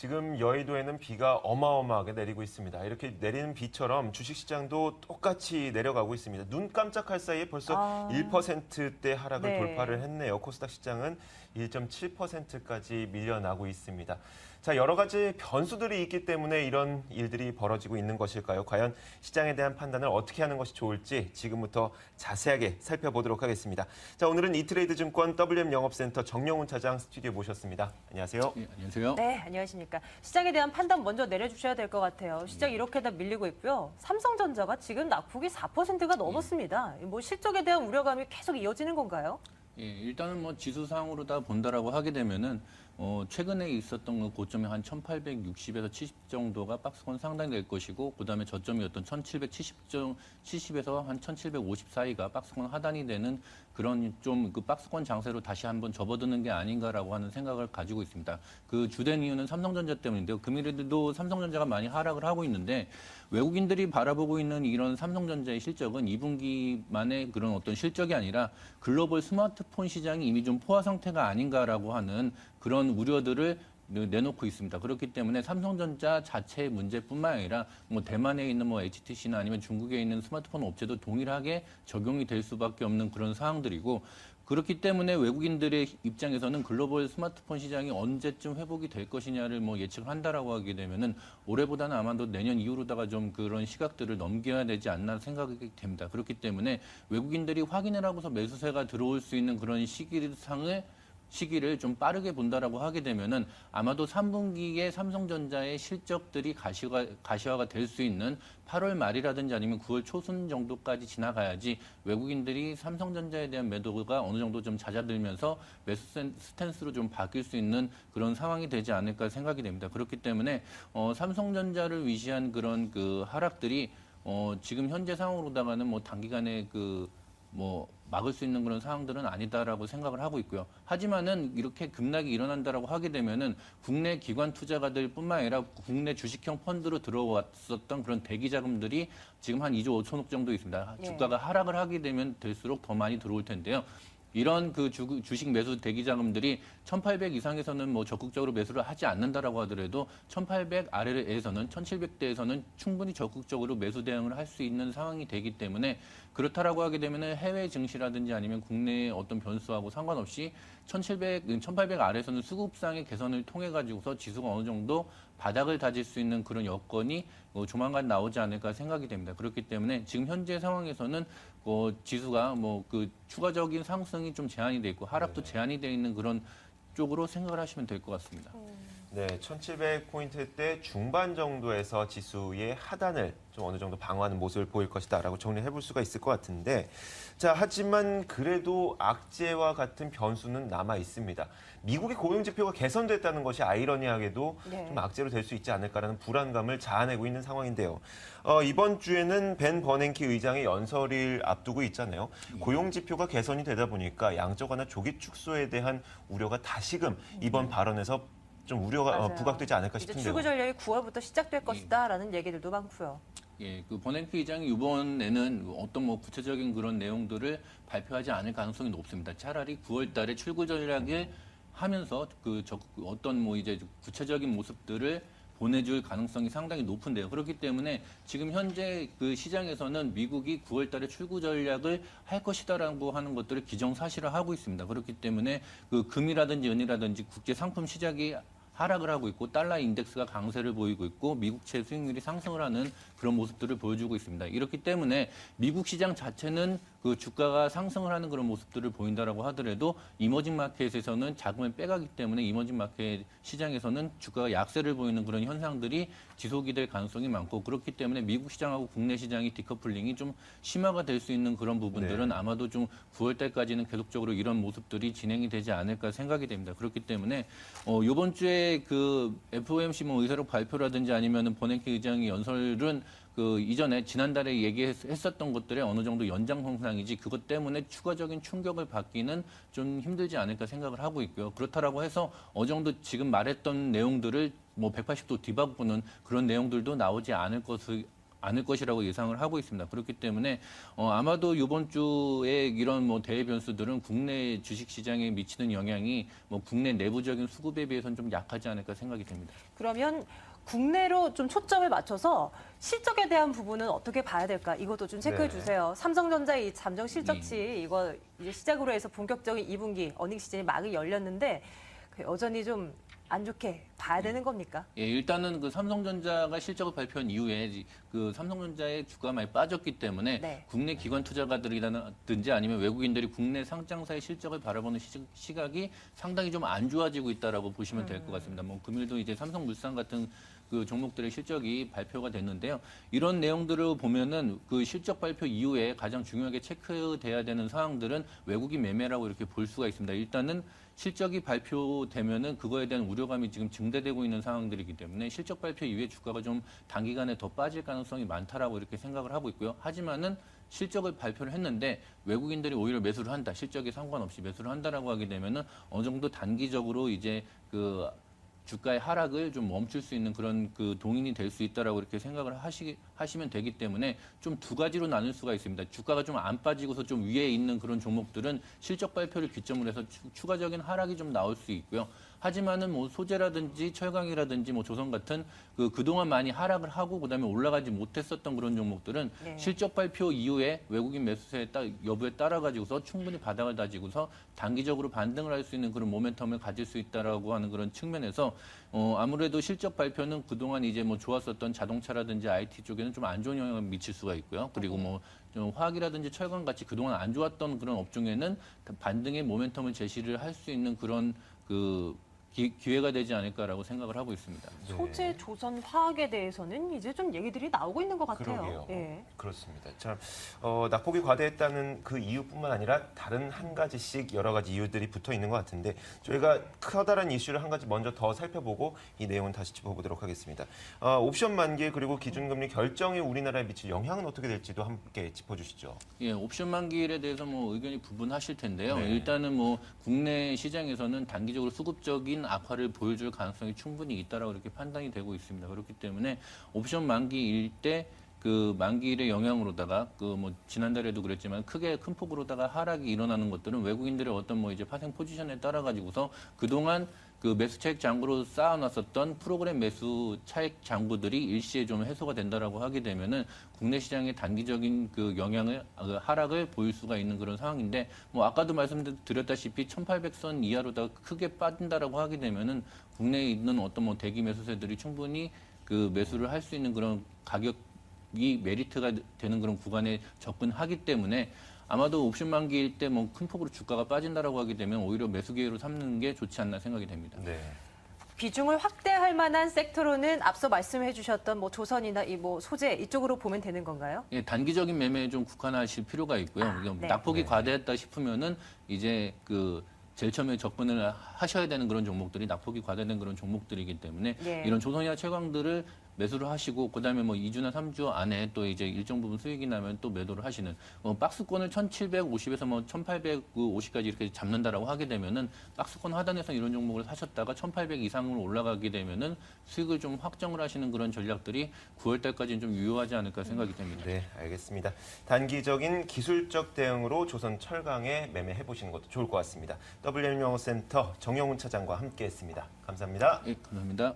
지금 여의도에는 비가 어마어마하게 내리고 있습니다. 이렇게 내리는 비처럼 주식시장도 똑같이 내려가고 있습니다. 눈 깜짝할 사이에 벌써 1%대 하락을 네. 돌파를 했네요. 코스닥 시장은 1.7%까지 밀려나고 있습니다. 자, 여러 가지 변수들이 있기 때문에 이런 일들이 벌어지고 있는 것일까요? 과연 시장에 대한 판단을 어떻게 하는 것이 좋을지 지금부터 자세하게 살펴보도록 하겠습니다. 자, 오늘은 이트레이드 증권 WM 영업센터 정영훈 차장 스튜디오에 모셨습니다. 안녕하세요. 네, 안녕하세요. 네, 안녕하십니까. 시장에 대한 판단 먼저 내려주셔야 될 것 같아요. 시장 이렇게 다 밀리고 있고요. 삼성전자가 지금 낙폭이 4%가 넘었습니다. 뭐 실적에 대한 우려감이 계속 이어지는 건가요? 예, 일단은 뭐 지수상으로 다 본다라고 하게 되면은 최근에 있었던 그 고점이 한 1860에서 70 정도가 박스권 상당히 될 것이고, 그다음에 저점이었던 1770에서 한 1750 사이가 박스권 하단이 되는 그런 좀 그 박스권 장세로 다시 한번 접어드는 게 아닌가라고 하는 생각을 가지고 있습니다. 그 주된 이유는 삼성전자 때문인데요. 금일에도 삼성전자가 많이 하락을 하고 있는데, 외국인들이 바라보고 있는 이런 삼성전자의 실적은 2분기만의 그런 어떤 실적이 아니라 글로벌 스마트폰 시장이 이미 좀 포화 상태가 아닌가라고 하는 그런 우려들을 내놓고 있습니다. 그렇기 때문에 삼성전자 자체의 문제뿐만 아니라 뭐 대만에 있는 뭐 HTC나 아니면 중국에 있는 스마트폰 업체도 동일하게 적용이 될 수밖에 없는 그런 사항들이고, 그렇기 때문에 외국인들의 입장에서는 글로벌 스마트폰 시장이 언제쯤 회복이 될 것이냐를 뭐 예측을 한다라고 하게 되면은 올해보다는 아마도 내년 이후로다가 좀 그런 시각들을 넘겨야 되지 않나 생각이 됩니다. 그렇기 때문에 외국인들이 확인을 하고서 매수세가 들어올 수 있는 그런 시기를 좀 빠르게 본다라고 하게 되면은 아마도 3분기에 삼성전자의 실적들이 가시화가 될 수 있는 8월 말이라든지 아니면 9월 초순 정도까지 지나가야지 외국인들이 삼성전자에 대한 매도가 어느 정도 좀 잦아들면서 매수 스탠스로 좀 바뀔 수 있는 그런 상황이 되지 않을까 생각이 됩니다. 그렇기 때문에 삼성전자를 위시한 그런 그 하락들이 지금 현재 상황으로다가는 뭐 단기간에 막을 수 있는 그런 상황들은 아니다라고 생각을 하고 있고요. 하지만은 이렇게 급락이 일어난다라고 하게 되면은 국내 기관 투자가들뿐만 아니라 국내 주식형 펀드로 들어왔었던 그런 대기 자금들이 지금 한 2조 5천억 정도 있습니다. 예. 주가가 하락을 하게 되면 될수록 더 많이 들어올 텐데요. 이런 그 주식 매수 대기 자금들이 1,800 이상에서는 뭐 적극적으로 매수를 하지 않는다라고 하더라도 1,800 아래에서는 1,700대에서는 충분히 적극적으로 매수 대응을 할 수 있는 상황이 되기 때문에, 그렇다라고 하게 되면은 해외 증시라든지 아니면 국내의 어떤 변수하고 상관없이 1,800 아래에서는 수급상의 개선을 통해 가지고서 지수가 어느 정도 바닥을 다질 수 있는 그런 여건이 조만간 나오지 않을까 생각이 됩니다. 그렇기 때문에 지금 현재 상황에서는 지수가 뭐 그 추가적인 상승이 좀 제한이 돼 있고 하락도 제한이 돼 있는 그런 쪽으로 생각을 하시면 될 것 같습니다. 네, 1700포인트대 중반 정도에서 지수의 하단을 좀 어느 정도 방어하는 모습을 보일 것이다라고 정리해 볼 수가 있을 것 같은데, 자, 하지만 그래도 악재와 같은 변수는 남아 있습니다. 미국의 고용 지표가 개선됐다는 것이 아이러니하게도 네. 좀 악재로 될 수 있지 않을까라는 불안감을 자아내고 있는 상황인데요. 이번 주에는 벤 버냉키 의장의 연설을 앞두고 있잖아요. 고용 지표가 개선이 되다 보니까 양적 완화 조기 축소에 대한 우려가 다시금 이번 발언에서 좀 우려가 맞아요. 부각되지 않을까 이제 싶은데요. 출구 전략이 9월부터 시작될 것이다라는 얘기들도 많고요. 예, 그 버냉키 의장이 이번에는 어떤 뭐 구체적인 그런 내용들을 발표하지 않을 가능성이 높습니다. 차라리 9월 달에 출구 전략을 하면서 어떤 뭐 이제 구체적인 모습들을 보내줄 가능성이 상당히 높은데요. 그렇기 때문에 지금 현재 그 시장에서는 미국이 9월 달에 출구 전략을 할 것이다라고 하는 것들을 기정사실화하고 있습니다. 그렇기 때문에 그 금이라든지 은이라든지 국제 상품 시장이 하락을 하고 있고 달러 인덱스가 강세를 보이고 있고 미국채 수익률이 상승을 하는 그런 모습들을 보여주고 있습니다. 이렇기 때문에 미국 시장 자체는 그 주가가 상승을 하는 그런 모습들을 보인다라고 하더라도 이머징 마켓에서는 자금을 빼가기 때문에 이머징 마켓 시장에서는 주가가 약세를 보이는 그런 현상들이 지속이 될 가능성이 많고, 그렇기 때문에 미국 시장하고 국내 시장이 디커플링이 좀 심화가 될 수 있는 그런 부분들은 네. 아마도 좀 9월 달까지는 계속적으로 이런 모습들이 진행이 되지 않을까 생각이 됩니다. 그렇기 때문에 이번 주에 그 FOMC 뭐 의사록 발표라든지 아니면은 버냉키 의장의 연설은 그 이전에 지난달에 얘기했었던 것들의 어느 정도 연장선상이지 그것 때문에 추가적인 충격을 받기는 좀 힘들지 않을까 생각을 하고 있고요. 그렇다라고 해서 어느 정도 지금 말했던 내용들을 뭐 180도 뒤바꾸는 그런 내용들도 나오지 않을 않을 것이라고 예상을 하고 있습니다. 그렇기 때문에 아마도 이번 주에 이런 뭐 대외 변수들은 국내 주식 시장에 미치는 영향이 뭐 국내 내부적인 수급에 비해서는 좀 약하지 않을까 생각이 됩니다. 그러면 국내로 좀 초점을 맞춰서 실적에 대한 부분은 어떻게 봐야 될까? 이것도 좀 체크해 네. 주세요. 삼성전자의 이 잠정 실적치 이거 이제 시작으로 해서 본격적인 2분기 어닝 시즌이 막이 열렸는데 여전히 좀 안 좋게 봐야 되는 겁니까? 예, 일단은 그 삼성전자가 실적을 발표한 이후에 그 삼성전자의 주가가 많이 빠졌기 때문에 네. 국내 기관 투자가들이라든지 아니면 외국인들이 국내 상장사의 실적을 바라보는 시각이 상당히 좀 안 좋아지고 있다라고 보시면 될 것 같습니다. 뭐 금일도 이제 삼성물산 같은 그 종목들의 실적이 발표가 됐는데요. 이런 내용들을 보면은 그 실적 발표 이후에 가장 중요하게 체크돼야 되는 사항들은 외국인 매매라고 이렇게 볼 수가 있습니다. 일단은 실적이 발표되면은 그거에 대한 우려감이 지금 증대되고 있는 상황들이기 때문에 실적 발표 이후에 주가가 좀 단기간에 더 빠질 가능성이 많다라고 이렇게 생각을 하고 있고요. 하지만은 실적을 발표를 했는데 외국인들이 오히려 매수를 한다. 실적에 상관없이 매수를 한다라고 하게 되면은 어느 정도 단기적으로 이제 그 주가의 하락을 좀 멈출 수 있는 그런 그 동인이 될 수 있다라고 이렇게 생각을 하시면 되기 때문에 좀 두 가지로 나눌 수가 있습니다. 주가가 좀 안 빠지고서 좀 위에 있는 그런 종목들은 실적 발표를 기점으로 해서 추가적인 하락이 좀 나올 수 있고요. 하지만은 뭐 소재라든지 철강이라든지 뭐 조선 같은 그동안 많이 하락을 하고 그다음에 올라가지 못했었던 그런 종목들은 네. 실적 발표 이후에 외국인 매수세의 여부에 따라 가지고서 충분히 바닥을 다지고서 단기적으로 반등을 할 수 있는 그런 모멘텀을 가질 수 있다라고 하는 그런 측면에서 아무래도 실적 발표는 그동안 이제 뭐 좋았었던 자동차라든지 IT 쪽에는 좀 안 좋은 영향을 미칠 수가 있고요. 그리고 뭐 좀 화학이라든지 철강 같이 그동안 안 좋았던 그런 업종에는 반등의 모멘텀을 제시를 할 수 있는 그런 기회가 되지 않을까라고 생각을 하고 있습니다. 네. 소재, 조선, 화학에 대해서는 이제 좀 얘기들이 나오고 있는 것 같아요. 그러게요. 예. 그렇습니다. 참 낙폭이 과대했다는 그 이유뿐만 아니라 다른 한 가지씩 여러 가지 이유들이 붙어 있는 것 같은데 저희가 커다란 이슈를 한 가지 먼저 더 살펴보고 이 내용은 다시 짚어보도록 하겠습니다. 옵션 만기 그리고 기준금리 결정이 우리나라에 미칠 영향은 어떻게 될지도 함께 짚어주시죠. 예, 옵션 만기일에 대해서 뭐 의견이 부분하실 텐데요. 네. 일단은 뭐 국내 시장에서는 단기적으로 수급적인 악화를 보여줄 가능성이 충분히 있다라고 이렇게 판단이 되고 있습니다. 그렇기 때문에 옵션 만기일 때 그 만기일의 영향으로다가 그 뭐 지난달에도 그랬지만 크게 큰 폭으로다가 하락이 일어나는 것들은 외국인들의 어떤 뭐 이제 파생 포지션에 따라 가지고서 그동안 그 매수 차익 장구로 쌓아놨었던 프로그램 매수 차익 장구들이 일시에 좀 해소가 된다라고 하게 되면은 국내 시장의 단기적인 그 영향을 하락을 보일 수가 있는 그런 상황인데 뭐 아까도 말씀드렸다시피 1,800선 이하로다가 크게 빠진다라고 하게 되면은 국내에 있는 어떤 뭐 대기 매수세들이 충분히 그 매수를 할 수 있는 그런 가격이 메리트가 되는 그런 구간에 접근하기 때문에 아마도 옵션 만기일 때 뭐 큰 폭으로 주가가 빠진다라고 하게 되면 오히려 매수 기회로 삼는 게 좋지 않나 생각이 됩니다. 네. 비중을 확대할 만한 섹터로는 앞서 말씀해 주셨던 뭐 조선이나 이 뭐 소재 이쪽으로 보면 되는 건가요? 예, 단기적인 매매에 좀 국한하실 필요가 있고요. 네. 낙폭이 과대했다 싶으면은 이제 그 제일 처음에 접근을 하셔야 되는 그런 종목들이 낙폭이 과대된 그런 종목들이기 때문에 네. 이런 조선이나 채광들을 매수를 하시고 그다음에 뭐 2주나 3주 안에 또 이제 일정 부분 수익이 나면 또 매도를 하시는 박스권을 1,750에서 뭐 1,850까지 이렇게 잡는다라고 하게 되면은 박스권 하단에서 이런 종목을 사셨다가 1,800 이상으로 올라가게 되면은 수익을 좀 확정을 하시는 그런 전략들이 9월 달까지는 좀 유효하지 않을까 생각이 됩니다. 네, 알겠습니다. 단기적인 기술적 대응으로 조선 철강에 매매해 보시는 것도 좋을 것 같습니다. WM영어센터 정영훈 차장과 함께했습니다. 감사합니다. 예, 감사합니다.